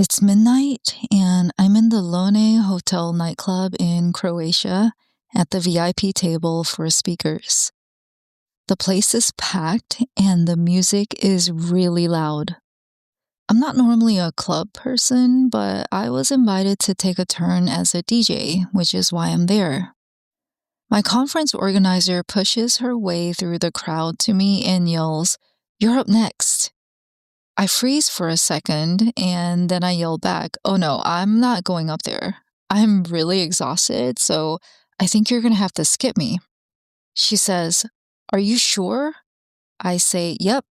It's midnight, and I'm in the Lone Hotel nightclub in Croatia at the VIP table for speakers. The place is packed, and the music is really loud. I'm not normally a club person, but I was invited to take a turn as a DJ, which is why I'm there. My conference organizer pushes her way through the crowd to me and yells, "You're up next." I freeze for a second and then I yell back, "Oh no, I'm not going up there. I'm really exhausted, so I think you're gonna have to skip me." She says, "Are you sure?" I say, "Yep."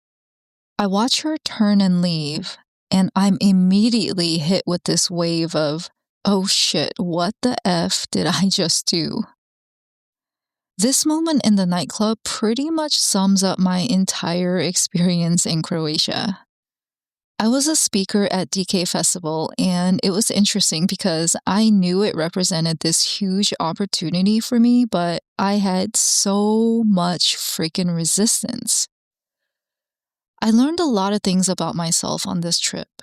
I watch her turn and leave, and I'm immediately hit with this wave of, "Oh shit, what the F did I just do?" This moment in the nightclub pretty much sums up my entire experience in Croatia. I was a speaker at DK Festival, and it was interesting because I knew it represented this huge opportunity for me, but I had so much freaking resistance. I learned a lot of things about myself on this trip.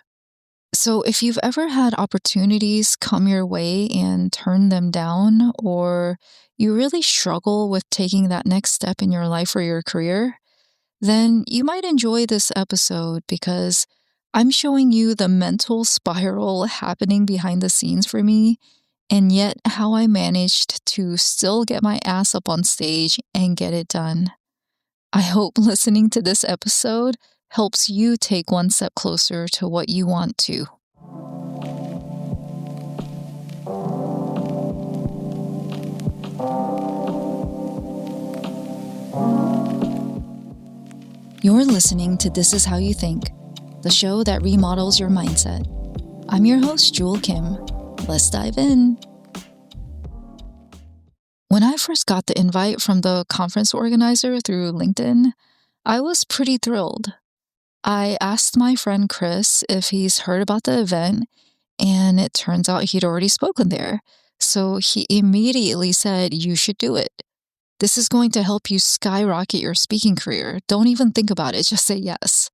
So, if you've ever had opportunities come your way and turn them down, or you really struggle with taking that next step in your life or your career, then you might enjoy this episode because I'm showing you the mental spiral happening behind the scenes for me, and yet how I managed to still get my ass up on stage and get it done. I hope listening to this episode helps you take one step closer to what you want to. You're listening to This Is How You Think, the show that remodels your mindset. I'm your host, Jewel Kim. Let's dive in. When I first got the invite from the conference organizer through LinkedIn, I was pretty thrilled. I asked my friend Chris if he's heard about the event, and it turns out he'd already spoken there. So he immediately said, "You should do it. This is going to help you skyrocket your speaking career. Don't even think about it, just say yes."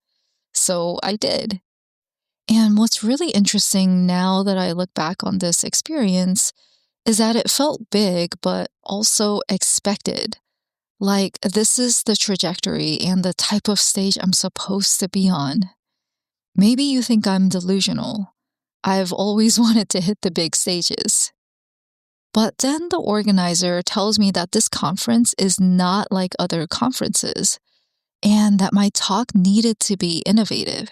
So I did. And what's really interesting now that I look back on this experience is that it felt big, but also expected. Like, this is the trajectory and the type of stage I'm supposed to be on. Maybe you think I'm delusional. I've always wanted to hit the big stages. But then the organizer tells me that this conference is not like other conferences, and that my talk needed to be innovative.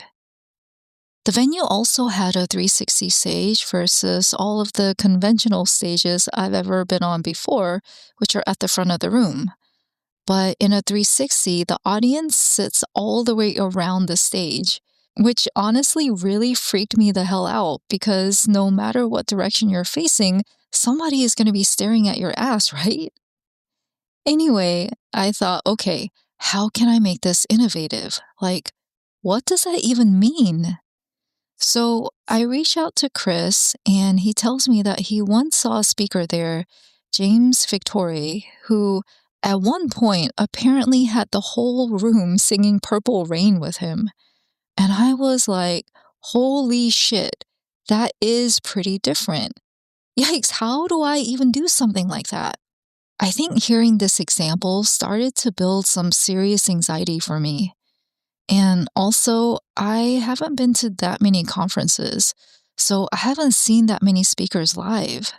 The venue also had a 360 stage versus all of the conventional stages I've ever been on before, which are at the front of the room. But in a 360, the audience sits all the way around the stage, which honestly really freaked me the hell out because no matter what direction you're facing, somebody is going to be staring at your ass, right? Anyway, I thought, okay, how can I make this innovative? Like, what does that even mean? So I reach out to Chris, and he tells me that he once saw a speaker there, James Victori, who at one point apparently had the whole room singing Purple Rain with him. And I was like, holy shit, that is pretty different. Yikes, how do I even do something like that? I think hearing this example started to build some serious anxiety for me. And also, I haven't been to that many conferences, so I haven't seen that many speakers live.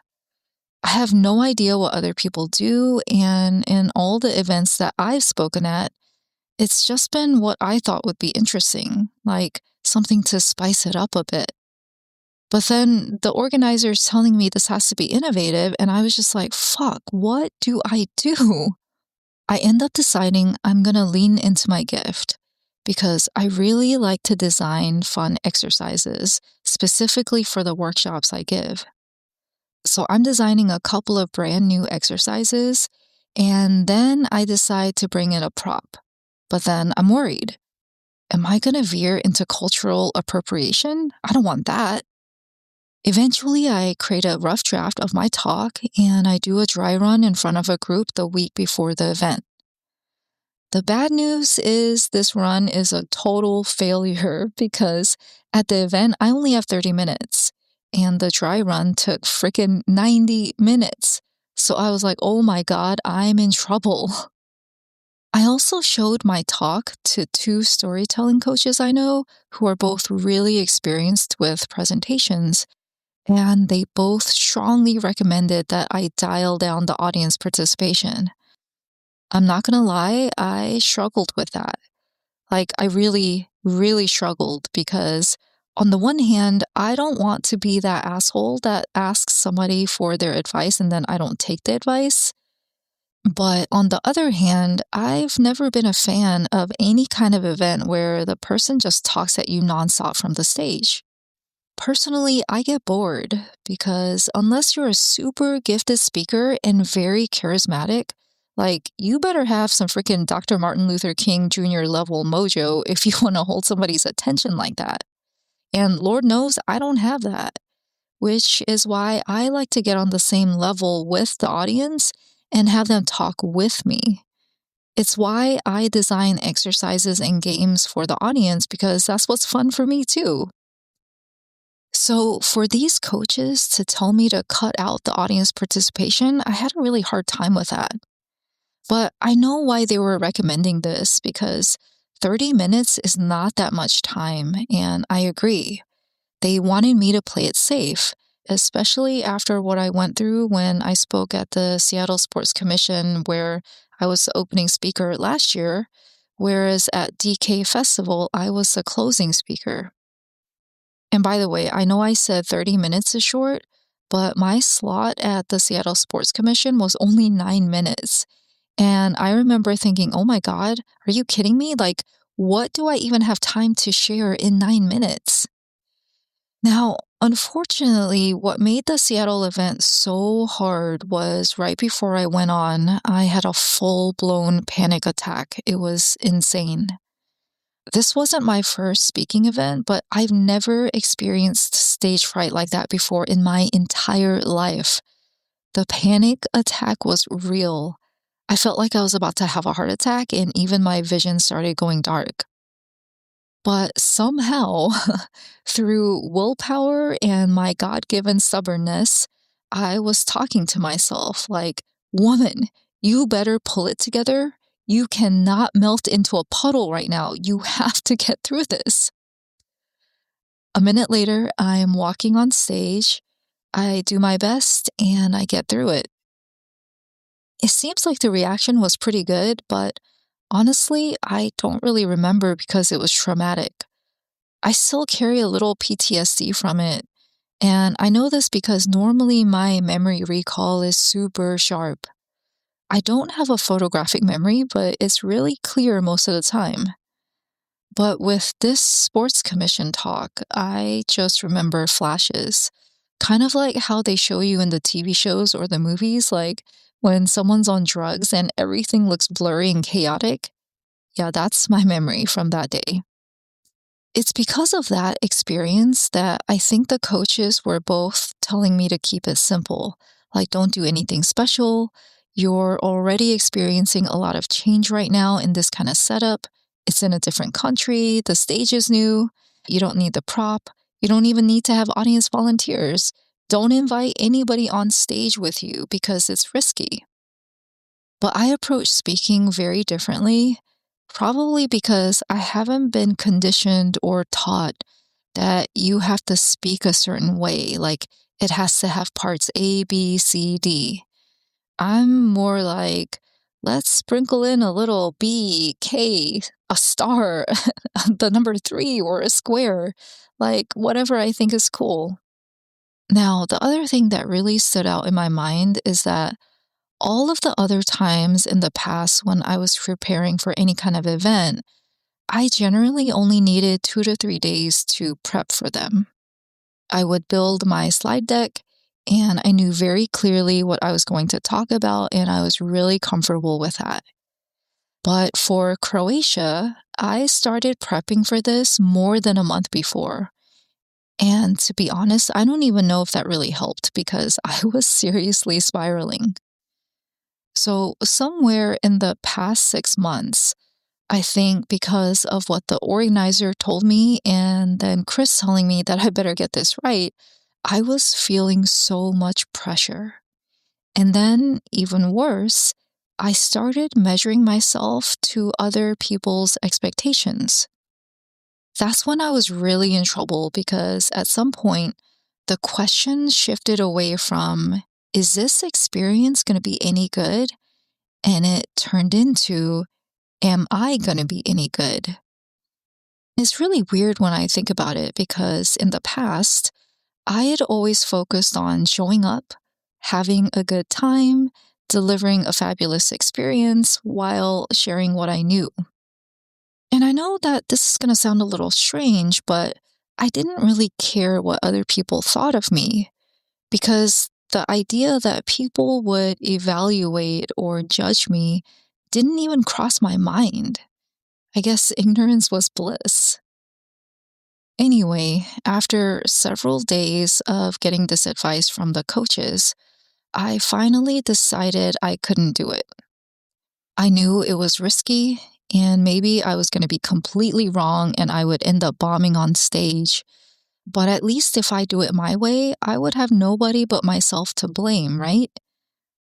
I have no idea what other people do, and in all the events that I've spoken at, it's just been what I thought would be interesting, like something to spice it up a bit. But then the organizer's telling me this has to be innovative, and I was just like, fuck, what do I do? I end up deciding I'm gonna lean into my gift because I really like to design fun exercises, specifically for the workshops I give. So I'm designing a couple of brand new exercises, and then I decide to bring in a prop. But then I'm worried. Am I gonna veer into cultural appropriation? I don't want that. Eventually, I create a rough draft of my talk, and I do a dry run in front of a group the week before the event. The bad news is this run is a total failure because at the event, I only have 30 minutes and the dry run took freaking 90 minutes. So I was like, oh my God, I'm in trouble. I also showed my talk to two storytelling coaches I know who are both really experienced with presentations, and they both strongly recommended that I dial down the audience participation. I'm not gonna lie, I struggled with that. Like, I really, really struggled because, on the one hand, I don't want to be that asshole that asks somebody for their advice and then I don't take the advice. But on the other hand, I've never been a fan of any kind of event where the person just talks at you nonstop from the stage. Personally, I get bored because unless you're a super gifted speaker and very charismatic, like you better have some freaking Dr. Martin Luther King Jr. level mojo if you want to hold somebody's attention like that. And Lord knows I don't have that, which is why I like to get on the same level with the audience and have them talk with me. It's why I design exercises and games for the audience because that's what's fun for me too. So, for these coaches to tell me to cut out the audience participation, I had a really hard time with that. But I know why they were recommending this because 30 minutes is not that much time, and I agree. They wanted me to play it safe, especially after what I went through when I spoke at the Seattle Sports Commission, where I was the opening speaker last year, whereas at DK Festival, I was the closing speaker. And by the way, I know I said 30 minutes is short, but my slot at the Seattle Sports Commission was only 9 minutes. And I remember thinking, oh my God, are you kidding me? Like, what do I even have time to share in 9 minutes? Now, unfortunately, what made the Seattle event so hard was right before I went on, I had a full-blown panic attack. It was insane. This wasn't my first speaking event, but I've never experienced stage fright like that before in my entire life. The panic attack was real. I felt like I was about to have a heart attack, and even my vision started going dark. But somehow, through willpower and my God given stubbornness, I was talking to myself like, woman, you better pull it together. You cannot melt into a puddle right now. You have to get through this. A minute later, I am walking on stage. I do my best and I get through it. It seems like the reaction was pretty good, but honestly, I don't really remember because it was traumatic. I still carry a little PTSD from it, and I know this because normally my memory recall is super sharp. I don't have a photographic memory, but it's really clear most of the time. But with this sports commission talk, I just remember flashes. Kind of like how they show you in the TV shows or the movies, like when someone's on drugs and everything looks blurry and chaotic. Yeah, that's my memory from that day. It's because of that experience that I think the coaches were both telling me to keep it simple. Like, don't do anything special. You're already experiencing a lot of change right now in this kind of setup. It's in a different country. The stage is new. You don't need the prop. You don't even need to have audience volunteers. Don't invite anybody on stage with you because it's risky. But I approach speaking very differently, probably because I haven't been conditioned or taught that you have to speak a certain way, like it has to have parts A, B, C, D. I'm more like, let's sprinkle in a little B, K, a star, the number 3, or a square, like whatever I think is cool. Now, the other thing that really stood out in my mind is that all of the other times in the past when I was preparing for any kind of event, I generally only needed 2 to 3 days to prep for them. I would build my slide deck, and I knew very clearly what I was going to talk about, and I was really comfortable with that. But for Croatia, I started prepping for this more than a month before. And to be honest, I don't even know if that really helped because I was seriously spiraling. So, somewhere in the past 6 months, I think because of what the organizer told me and then Chris telling me that I better get this right, I was feeling so much pressure. And then, even worse, I started measuring myself to other people's expectations. That's when I was really in trouble because at some point, the question shifted away from, is this experience going to be any good? And it turned into, am I going to be any good? It's really weird when I think about it because in the past, I had always focused on showing up, having a good time, delivering a fabulous experience while sharing what I knew. And I know that this is going to sound a little strange, but I didn't really care what other people thought of me because the idea that people would evaluate or judge me didn't even cross my mind. I guess ignorance was bliss. Anyway, after several days of getting this advice from the coaches, I finally decided I couldn't do it. I knew it was risky, and maybe I was going to be completely wrong and I would end up bombing on stage. But at least if I do it my way, I would have nobody but myself to blame, right?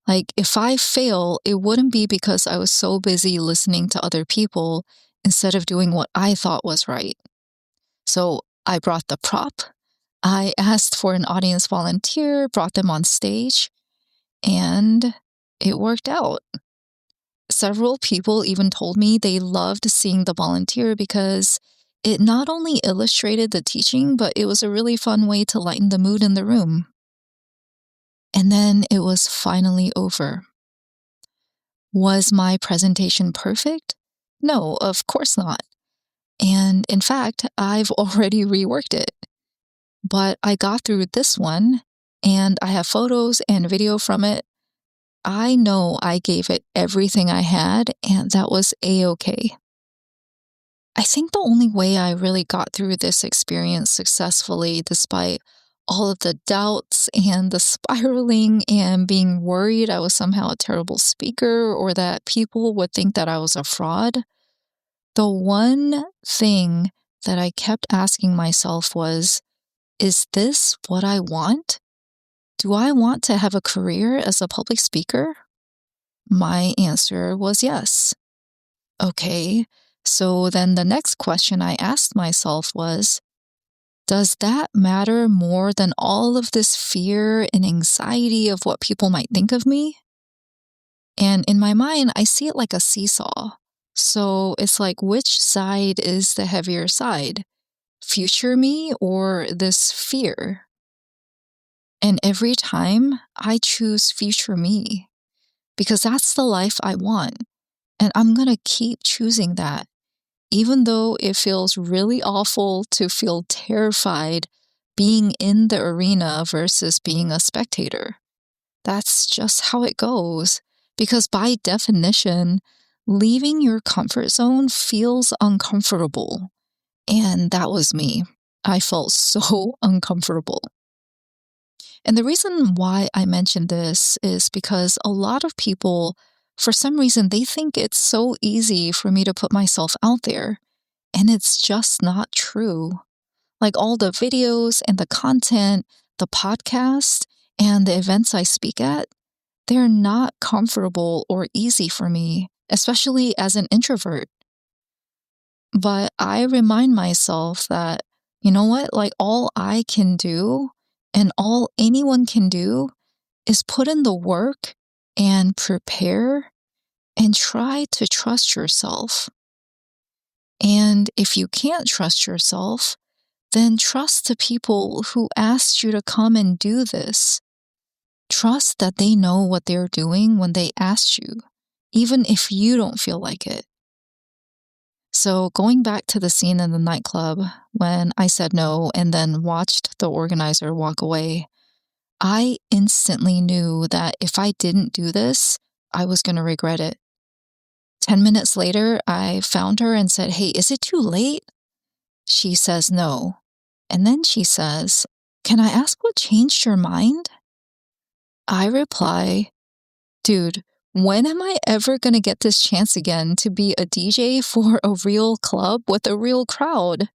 Like, if I fail, it wouldn't be because I was so busy listening to other people instead of doing what I thought was right. So I brought the prop. I asked for an audience volunteer, brought them on stage, and it worked out. Several people even told me they loved seeing the volunteer because it not only illustrated the teaching, but it was a really fun way to lighten the mood in the room. And then it was finally over. Was my presentation perfect? No, of course not. And in fact, I've already reworked it. But I got through this one, and I have photos and video from it. I know I gave it everything I had, and that was A-okay. I think the only way I really got through this experience successfully, despite all of the doubts and the spiraling and being worried I was somehow a terrible speaker or that people would think that I was a fraud, the one thing that I kept asking myself was, is this what I want? Do I want to have a career as a public speaker? My answer was yes. Okay, so then the next question I asked myself was, does that matter more than all of this fear and anxiety of what people might think of me? And in my mind, I see it like a seesaw. So it's like, which side is the heavier side? Future me or this fear? And every time I choose future me because that's the life I want. And I'm going to keep choosing that, even though it feels really awful to feel terrified being in the arena versus being a spectator. That's just how it goes. Because by definition, leaving your comfort zone feels uncomfortable. And that was me. I felt so uncomfortable. And the reason why I mention this is because a lot of people, for some reason, they think it's so easy for me to put myself out there. And it's just not true. Like all the videos and the content, the podcast, and the events I speak at, they're not comfortable or easy for me, especially as an introvert. But I remind myself that, you know what, like all I can do and all anyone can do is put in the work and prepare and try to trust yourself. And if you can't trust yourself, then trust the people who asked you to come and do this. Trust that they know what they're doing when they asked you, even if you don't feel like it. So going back to the scene in the nightclub when I said no and then watched the organizer walk away, I instantly knew that if I didn't do this, I was going to regret it. 10 minutes later, I found her and said, "Hey, is it too late?" She says no. And then she says, "Can I ask what changed your mind?" I reply, "Dude, When am I ever gonna get this chance again to be a DJ for a real club with a real crowd?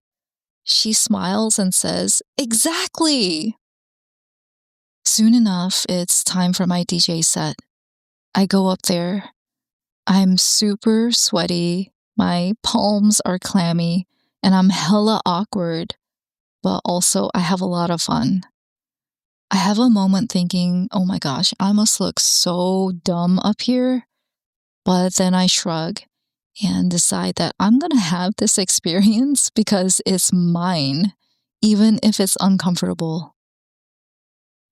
She smiles and says, "Exactly!" Soon enough, it's time for my DJ set. I go up there. I'm super sweaty, my palms are clammy, and I'm hella awkward, but also I have a lot of fun. I have a moment thinking, oh my gosh, I must look so dumb up here, but then I shrug and decide that I'm gonna have this experience because it's mine, even if it's uncomfortable.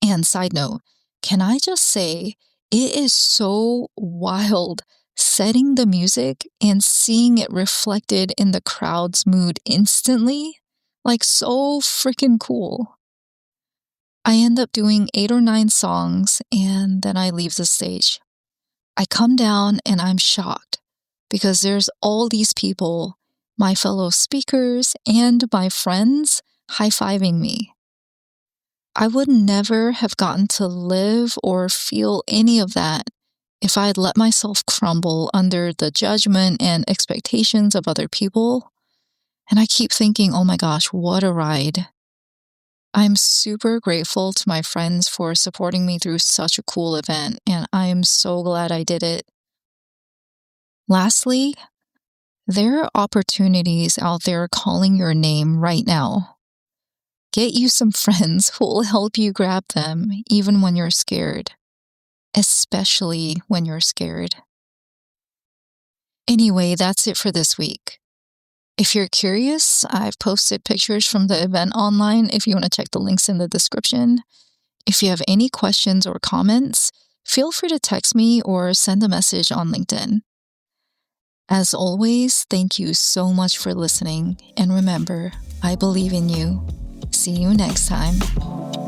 And side note, can I just say, it is so wild setting the music and seeing it reflected in the crowd's mood instantly. Like, so freaking cool. I end up doing 8 or 9 songs and then I leave the stage. I come down and I'm shocked because there's all these people, my fellow speakers and my friends, high-fiving me. I would never have gotten to live or feel any of that if I had let myself crumble under the judgment and expectations of other people. And I keep thinking, oh my gosh, what a ride. I'm super grateful to my friends for supporting me through such a cool event, and I am so glad I did it. Lastly, there are opportunities out there calling your name right now. Get you some friends who will help you grab them even when you're scared, especially when you're scared. Anyway, that's it for this week. If you're curious, I've posted pictures from the event online if you want to check the links in the description. If you have any questions or comments, feel free to text me or send a message on LinkedIn. As always, thank you so much for listening, and remember, I believe in you. See you next time.